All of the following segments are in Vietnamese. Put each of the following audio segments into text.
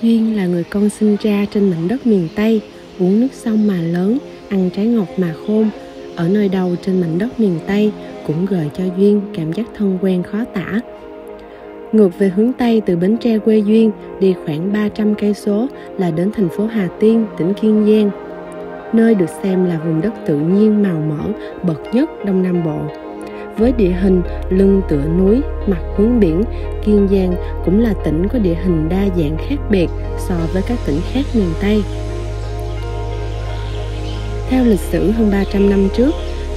Duyên là người con sinh ra trên mảnh đất miền Tây, uống nước sông mà lớn, ăn trái ngọt mà khôn. Ở nơi đâu trên mảnh đất miền Tây cũng gợi cho Duyên cảm giác thân quen khó tả. Ngược về hướng Tây từ Bến Tre quê Duyên, đi khoảng 300 cây số là đến thành phố Hà Tiên, tỉnh Kiên Giang. Nơi được xem là vùng đất tự nhiên màu mỡ bậc nhất Đông Nam Bộ. Với địa hình lưng tựa núi, mặt hướng biển, Kiên Giang cũng là tỉnh có địa hình đa dạng khác biệt so với các tỉnh khác miền Tây. Theo lịch sử hơn 300 năm trước,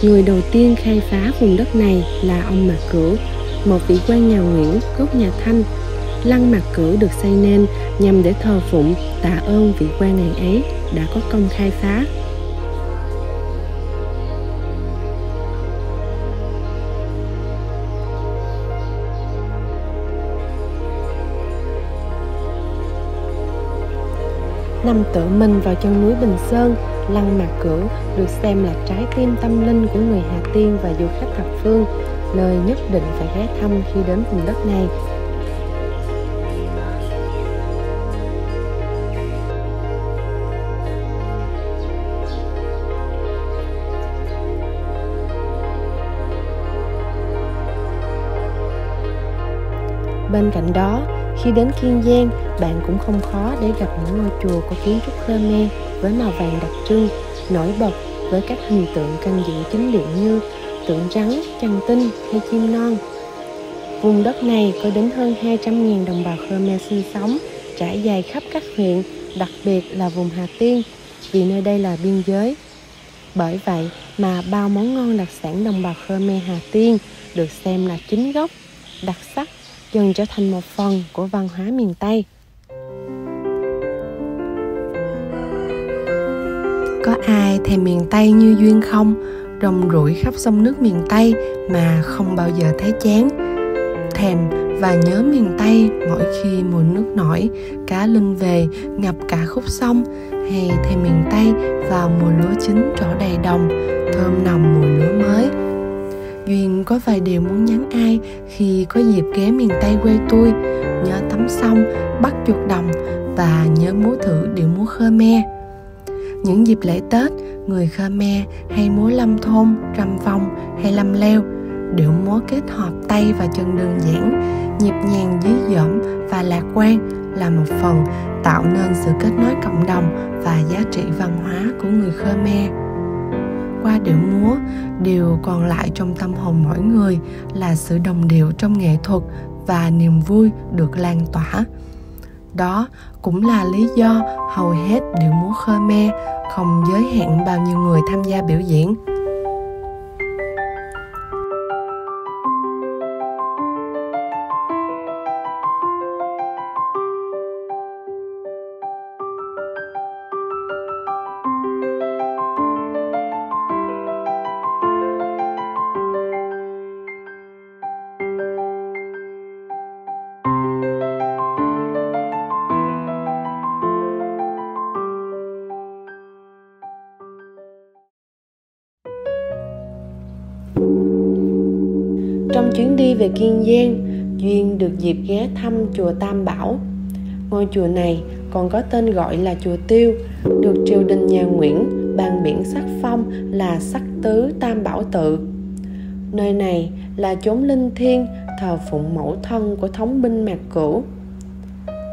người đầu tiên khai phá vùng đất này là ông Mạc Cửu, một vị quan nhà Nguyễn gốc nhà Thanh. Lăng Mạc Cửu được xây nên nhằm để thờ phụng tạ ơn vị quan ngày ấy đã có công khai phá. Nằm tựa mình vào chân núi Bình Sơn, Lăng Mạc Cửu được xem là trái tim tâm linh của người Hà Tiên và du khách thập phương, nơi nhất định phải ghé thăm khi đến vùng đất này. Bên cạnh đó, khi đến Kiên Giang, bạn cũng không khó để gặp những ngôi chùa có kiến trúc Khmer với màu vàng đặc trưng, nổi bật với các hình tượng canh giữ chính điện như tượng rắn, chằn tinh hay chim non. Vùng đất này có đến hơn 200.000 đồng bào Khmer sinh sống, trải dài khắp các huyện, đặc biệt là vùng Hà Tiên, vì nơi đây là biên giới. Bởi vậy mà bao món ngon đặc sản đồng bào Khmer Hà Tiên được xem là chính gốc, đặc sắc, dần trở thành một phần của văn hóa miền Tây. Có ai thèm miền Tây như Duyên không? Rong ruổi khắp sông nước miền Tây mà không bao giờ thấy chán. Thèm và nhớ miền Tây mỗi khi mùa nước nổi, cá linh về ngập cả khúc sông, hay thèm miền Tây vào mùa lúa chín trổ đầy đồng, thơm nồng mùi lúa mới. Duyên có vài điều muốn nhắn ai khi có dịp ghé miền Tây quê tôi: nhớ tắm sông, bắt chuột đồng và nhớ múa thử điệu múa Khmer. Những dịp lễ Tết, người Khmer hay múa lâm thôn, răm vong hay lâm leo. Điệu múa kết hợp tay và chân đơn giản, nhịp nhàng dí dỏm và lạc quan, là một phần tạo nên sự kết nối cộng đồng và giá trị văn hóa của người Khmer. Qua điệu múa, điều còn lại trong tâm hồn mỗi người là sự đồng điệu trong nghệ thuật và niềm vui được lan tỏa. Đó cũng là lý do hầu hết điệu múa Khmer không giới hạn bao nhiêu người tham gia biểu diễn. Trong chuyến đi về Kiên Giang, Duyên được dịp ghé thăm chùa Tam Bảo. Ngôi chùa này còn có tên gọi là chùa Tiêu, được triều đình nhà Nguyễn ban biển sắc phong là Sắc Tứ Tam Bảo Tự. Nơi này là chốn linh thiêng thờ phụng mẫu thân của thống binh Mạc Cửu.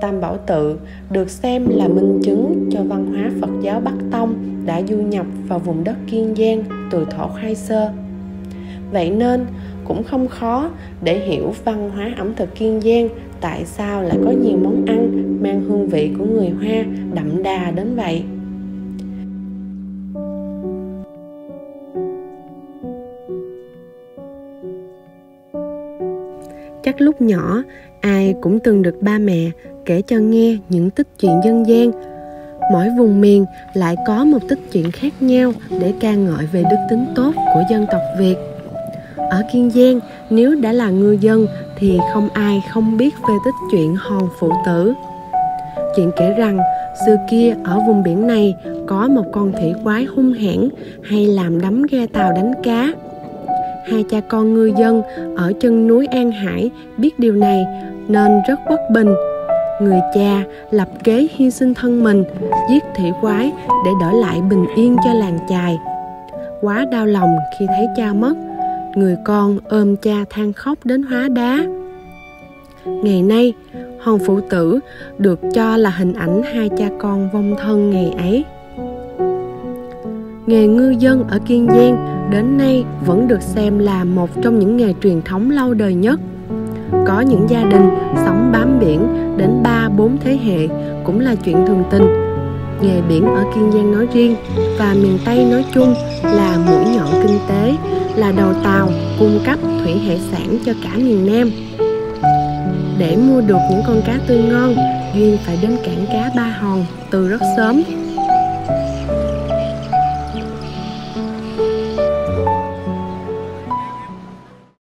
Tam Bảo Tự được xem là minh chứng cho văn hóa Phật giáo Bắc Tông đã du nhập vào vùng đất Kiên Giang từ thuở khai sơ. Vậy nên cũng không khó để hiểu văn hóa ẩm thực Kiên Giang tại sao lại có nhiều món ăn mang hương vị của người Hoa đậm đà đến vậy. Chắc lúc nhỏ ai cũng từng được ba mẹ kể cho nghe những tích chuyện dân gian. Mỗi vùng miền lại có một tích chuyện khác nhau để ca ngợi về đức tính tốt của dân tộc Việt. Ở Kiên Giang, nếu đã là ngư dân thì không ai không biết về tích chuyện Hòn Phụ Tử. Chuyện kể rằng xưa kia ở vùng biển này có một con thủy quái hung hãn hay làm đắm ghe tàu đánh cá. Hai cha con ngư dân ở chân núi An Hải biết điều này nên rất bất bình. người cha lập kế hy sinh thân mình, giết thủy quái để đổi lại bình yên cho làng chài. Quá đau lòng khi thấy cha mất, người con ôm cha than khóc đến hóa đá. Ngày nay, hòn phụ tử được cho là hình ảnh hai cha con vong thân ngày ấy. Nghề ngư dân ở Kiên Giang đến nay vẫn được xem là một trong những nghề truyền thống lâu đời nhất. Có những gia đình sống bám biển đến 3-4 thế hệ cũng là chuyện thường tình. Nghề biển ở Kiên Giang nói riêng và miền Tây nói chung là mũi nhọn kinh tế, là đầu tàu cung cấp thủy hải sản cho cả miền Nam. Để mua được những con cá tươi ngon, Duyên phải đến cảng cá Ba Hòn từ rất sớm.